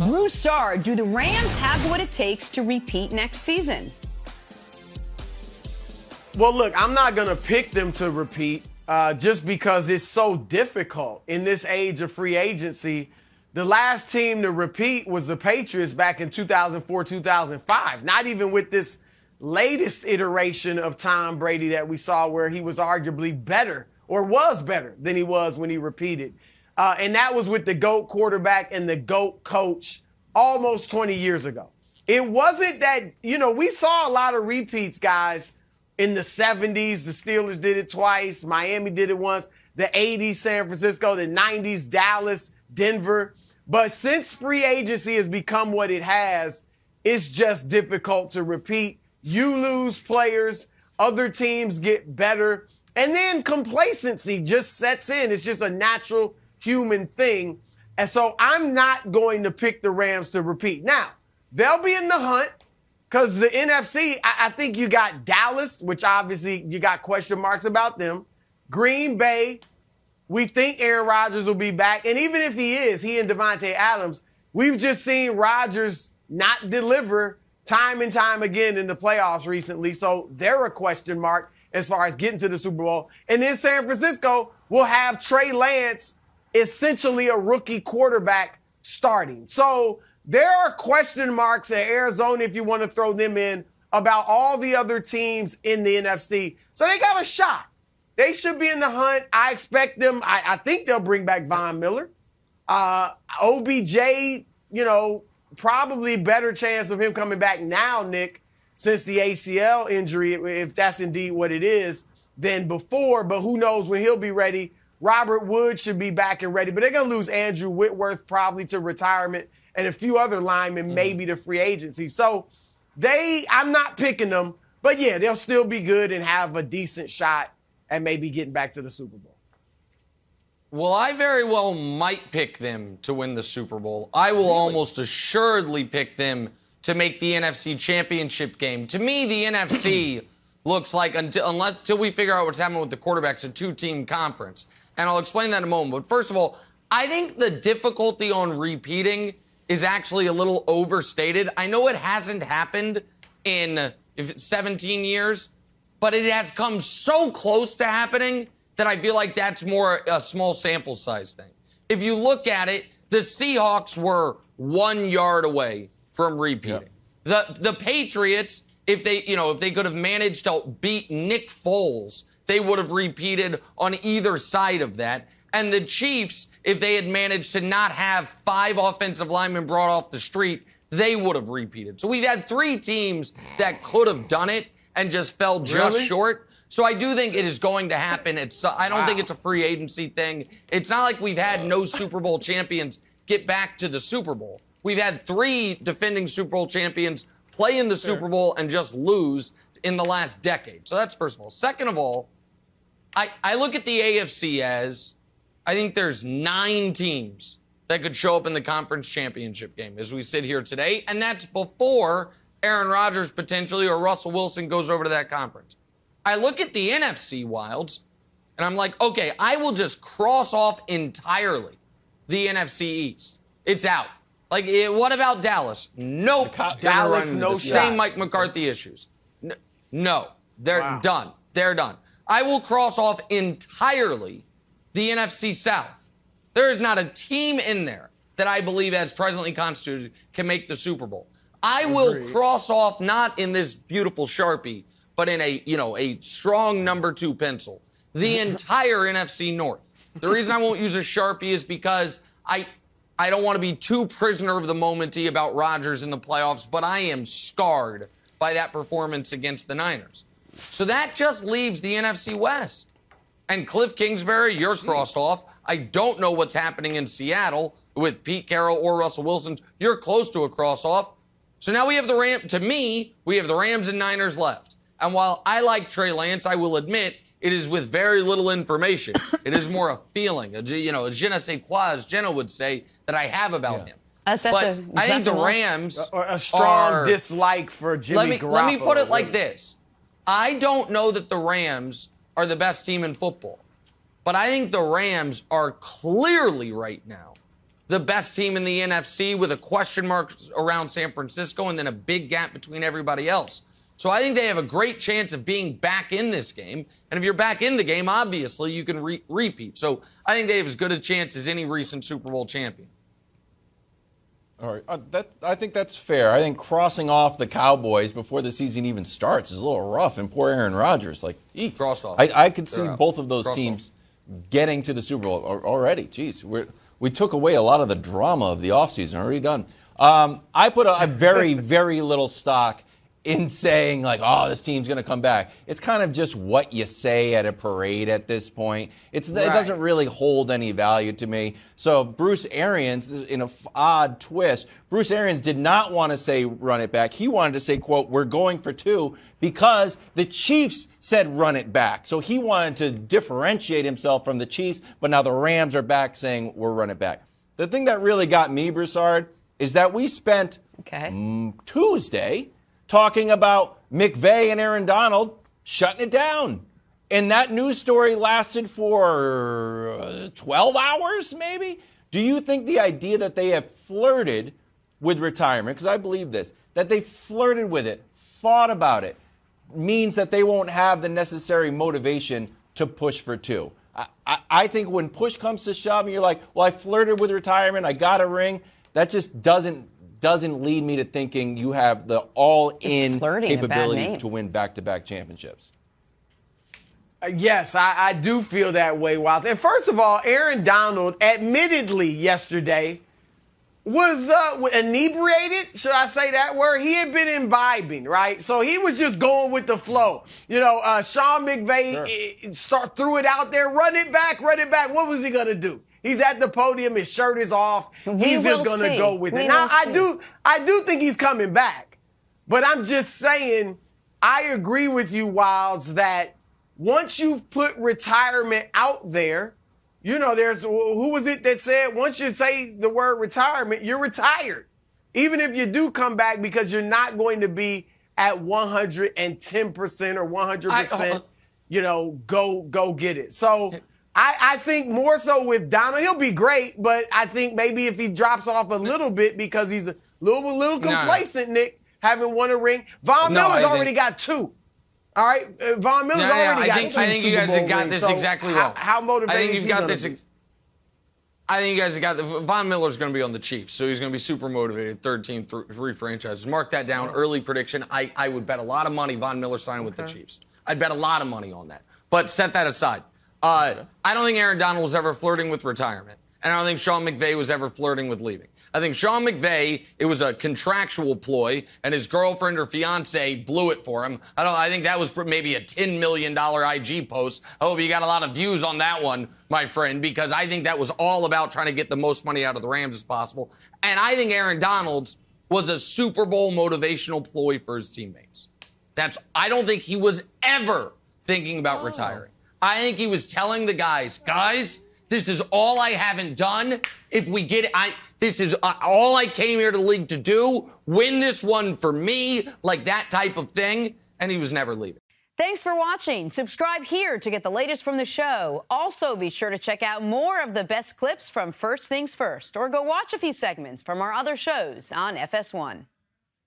Broussard, do the Rams have what it takes to repeat next season? Well, look, I'm not going to pick them to repeat just because it's so difficult in this age of free agency. The last team to repeat was the Patriots back in 2004, 2005. Not even with this latest iteration of Tom Brady that we saw where he was arguably better or was better than he was when he repeated. And that was with the GOAT quarterback and the GOAT coach almost 20 years ago. It wasn't that, we saw a lot of repeats, guys, in the 70s. The Steelers did it twice. Miami did it once. The 80s, San Francisco. The 90s, Dallas, Denver. But since free agency has become what it has, it's just difficult to repeat. You lose players. Other teams get better. And then complacency just sets in. It's just a natural human thing. And so I'm not going to pick the Rams to repeat. Now, they'll be in the hunt because the NFC, I think you got Dallas, which obviously you got question marks about them. Green Bay, we think Aaron Rodgers will be back. And even if he is, he and Devontae Adams, we've just seen Rodgers not deliver time and time again in the playoffs recently. So they're a question mark as far as getting to the Super Bowl. And then San Francisco will have Trey Lance, essentially a rookie quarterback, starting. So there are question marks at Arizona, if you want to throw them in, about all the other teams in the NFC. So they got a shot. They should be in the hunt. I expect them. I think they'll bring back Von Miller. OBJ, probably better chance of him coming back now, Nick, since the ACL injury, if that's indeed what it is, than before. But who knows when he'll be ready. Robert Woods should be back and ready. But they're going to lose Andrew Whitworth probably to retirement and a few other linemen maybe to free agency. So I'm not picking them. But, yeah, they'll still be good and have a decent shot at maybe getting back to the Super Bowl. Well, I very well might pick them to win the Super Bowl. I will almost assuredly pick them to make the NFC Championship game. To me, the NFC looks like, until we figure out what's happening with the quarterbacks, a two-team conference. And I'll explain that in a moment. But first of all, I think the difficulty on repeating is actually a little overstated. I know it hasn't happened in 17 years, but it has come so close to happening that I feel like that's more a small sample size thing. If you look at it, the Seahawks were 1 yard away from repeating. Yep. The Patriots, if they could have managed to beat Nick Foles, they would have repeated on either side of that. And the Chiefs, if they had managed to not have 5 offensive linemen brought off the street, they would have repeated. So we've had 3 teams that could have done it and just fell just short. So I do think it is going to happen. I don't think it's a free agency thing. It's not like we've had no Super Bowl champions get back to the Super Bowl. We've had 3 defending Super Bowl champions play in the Super Bowl and just lose in the last decade. So that's first of all. Second of all, I look at the AFC as I think there's 9 teams that could show up in the conference championship game as we sit here today, and that's before Aaron Rodgers potentially or Russell Wilson goes over to that conference. I look at the NFC Wilds, and I'm like, okay, I will just cross off entirely the NFC East. It's out. Like, what about Dallas? Nope. Dallas, no shot. Same Mike McCarthy issues. No, they're done. They're done. I will cross off entirely the NFC South. There is not a team in there that I believe as presently constituted can make the Super Bowl. I will cross off not in this beautiful Sharpie, but in a strong number 2 pencil, the entire NFC North. The reason I won't use a Sharpie is because I don't want to be too prisoner of the moment-y about Rodgers in the playoffs, but I am scarred by that performance against the Niners. So that just leaves the NFC West. And Cliff Kingsbury, you're crossed off. I don't know what's happening in Seattle with Pete Carroll or Russell Wilson. You're close to a cross-off. So now we have we have the Rams and Niners left. And while I like Trey Lance, I will admit it is with very little information. It is more a feeling, a je ne sais quoi, as Jenna would say, that I have about him. I think the Rams a strong dislike for Jimmy Garoppolo. Let me put it like this. I don't know that the Rams are the best team in football, but I think the Rams are clearly right now the best team in the NFC with a question mark around San Francisco and then a big gap between everybody else. So I think they have a great chance of being back in this game. And if you're back in the game, obviously you can repeat. So I think they have as good a chance as any recent Super Bowl champion. All right, I think that's fair. I think crossing off the Cowboys before the season even starts is a little rough. And poor Aaron Rodgers, crossed off. I could see both of those teams getting to the Super Bowl already. Jeez, we took away a lot of the drama of the offseason. Already done. I put a very, very little stock in saying, this team's going to come back. It's kind of just what you say at a parade at this point. It doesn't really hold any value to me. So Bruce Arians, in an odd twist, Bruce Arians did not want to say run it back. He wanted to say, quote, we're going for 2 because the Chiefs said run it back. So he wanted to differentiate himself from the Chiefs, but now the Rams are back saying we'll run it back. The thing that really got me, Broussard, is that we spent Tuesday talking about McVay and Aaron Donald shutting it down. And that news story lasted for 12 hours, maybe? Do you think the idea that they have flirted with retirement, because I believe this, that they flirted with it, thought about it, means that they won't have the necessary motivation to push for 2? I think when push comes to shove and you're like, well, I flirted with retirement, I got a ring, that just doesn't lead me to thinking you have the all-in capability to win back-to-back championships. Yes, I do feel that way, Wiles. And first of all, Aaron Donald, admittedly yesterday, was inebriated, should I say that word? He had been imbibing, right? So he was just going with the flow. Sean McVay threw it out there, run it back. What was he going to do? He's at the podium, his shirt is off. He's just going to go with it. Now, I do think he's coming back. But I'm just saying, I agree with you, Wiles, that once you've put retirement out there, there's, who was it that said, once you say the word retirement, you're retired. Even if you do come back, because you're not going to be at 110% or 100%, go get it. So I think more so with Donald, he'll be great, but I think maybe if he drops off a little bit because he's a little complacent, Nick, having won a ring. Von Miller's already got 2. All right? Von Miller's already got 2 I think you guys have got this exactly wrong. How motivated is he going to be? I think you guys have got Von Miller's going to be on the Chiefs, so he's going to be super motivated. 3rd team, 3 franchises. Mark that down. Early prediction. I would bet a lot of money Von Miller signed with the Chiefs. I'd bet a lot of money on that. But set that aside. I don't think Aaron Donald was ever flirting with retirement, and I don't think Sean McVay was ever flirting with leaving. I think Sean McVay, it was a contractual ploy, and his girlfriend or fiance blew it for him. I think that was maybe a $10 million IG post. I hope you got a lot of views on that one, my friend, because I think that was all about trying to get the most money out of the Rams as possible. And I think Aaron Donald's was a Super Bowl motivational ploy for his teammates. I don't think he was ever thinking about retiring. I think he was telling the guys, this is all I haven't done. If we get it, this is all I came here to the league to do. Win this one for me, like that type of thing. And he was never leaving. Thanks for watching. Subscribe here to get the latest from the show. Also, be sure to check out more of the best clips from First Things First, or go watch a few segments from our other shows on FS1.